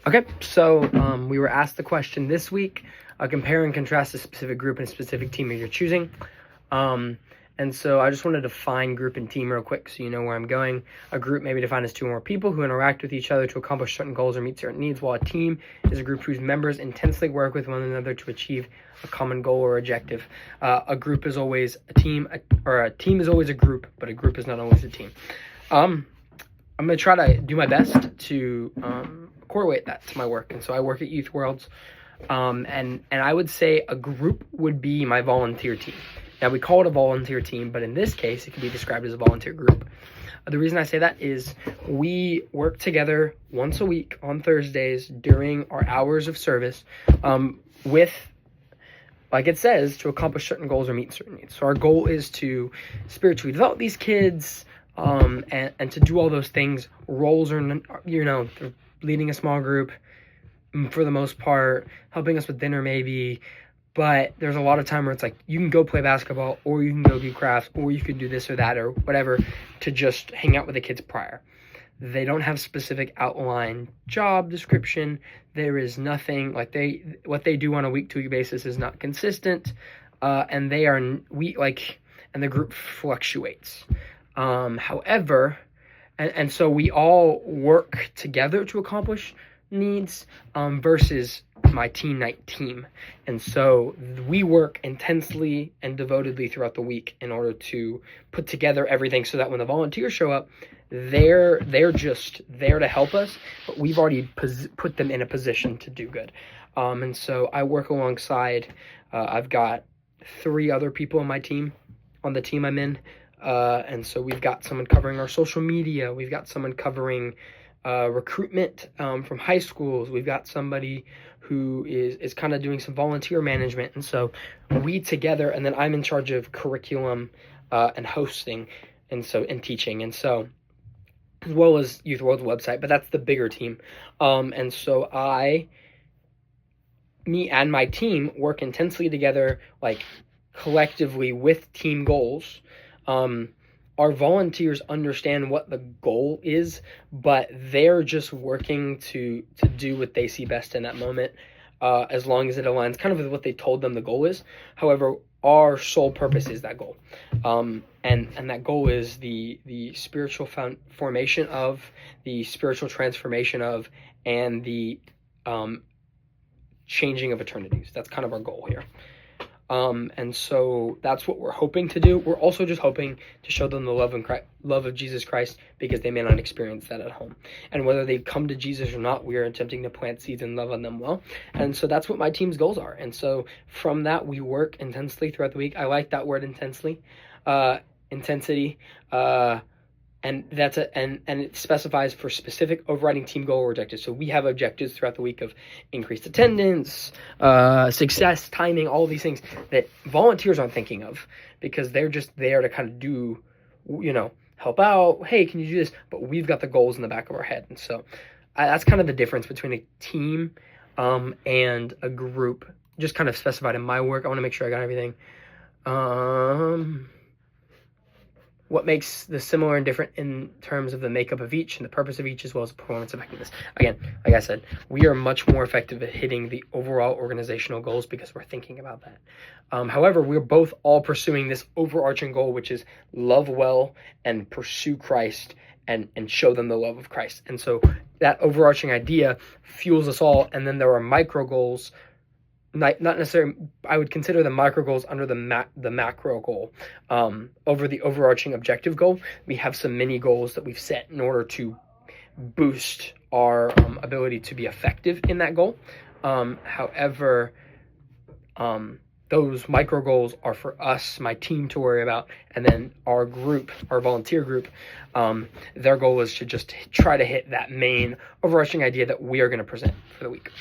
Okay, so we were asked the question this week, compare and contrast a specific group and a specific team that you're choosing. And so I just wanted to define group and team real quick so you know where I'm going. A group may be defined as two or more people who interact with each other to accomplish certain goals or meet certain needs, while a team is a group whose members intensely work with one another to achieve a common goal or objective. A group is always a team, or a team is always a group, but a group is not always a team. I'm going to try to do my best to correlate that to my work. And so I work at Youth Worlds, and I would say a group would be my volunteer team. Now, we call it a volunteer team, but in this case, it can be described as a volunteer group. The reason I say that is we work together once a week on Thursdays during our hours of service with, like it says, to accomplish certain goals or meet certain needs. So our goal is to spiritually develop these kids, and to do all those things. Roles are, they're leading a small group for the most part, helping us with dinner maybe, but there's a lot of time where it's like you can go play basketball, or you can go do crafts, or you can do this or that or whatever to just hang out with the kids prior. They don't have specific outline job description. There is nothing like what they do on a week-to-week basis is not consistent, and the group fluctuates. However, and so we all work together to accomplish needs versus my teen night team. And so we work intensely and devotedly throughout the week in order to put together everything so that when the volunteers show up, they're just there to help us, but we've already put them in a position to do good. And so I work alongside, I've got 3 other people on the team I'm in. And so we've got someone covering our social media. We've got someone covering recruitment from high schools. We've got somebody who is kind of doing some volunteer management. And so we together, and then I'm in charge of curriculum and hosting and teaching. And so, as well as Youth World's website, but that's the bigger team. And so me and my team work intensely together, like collectively with team goals. Our volunteers understand what the goal is, but they're just working to do what they see best in that moment, as long as it aligns kind of with what they told them the goal is. However, our sole purpose is that goal. And that goal is the spiritual formation of, the spiritual transformation of, and the changing of eternities. That's kind of our goal here. And so that's what we're hoping to do. We're also just hoping to show them the love of Jesus Christ, because they may not experience that at home. And whether they come to Jesus or not, we are attempting to plant seeds and love on them well. And so that's what my team's goals are. And so from that, we work intensely throughout the week. I like that word intensely, intensity. And that's and it specifies for specific overriding team goal or objectives. So we have objectives throughout the week of increased attendance, success, timing, all these things that volunteers aren't thinking of, because they're just there to kind of do, help out. Hey, can you do this? But we've got the goals in the back of our head. And so that's kind of the difference between a team and a group, just kind of specified in my work. I want to make sure I got everything. What makes the similar and different in terms of the makeup of each and the purpose of each, as well as performance effectiveness. Again, like I said, we are much more effective at hitting the overall organizational goals because we're thinking about that. However, we're both all pursuing this overarching goal, which is love well and pursue Christ and show them the love of Christ. And so that overarching idea fuels us all. And then there are micro goals. Not necessarily, I would consider the micro goals under the macro goal. Over the overarching objective goal, we have some mini goals that we've set in order to boost our ability to be effective in that goal. However, those micro goals are for us, my team, to worry about, and then our group, our volunteer group, their goal is to just try to hit that main overarching idea that we are going to present for the week.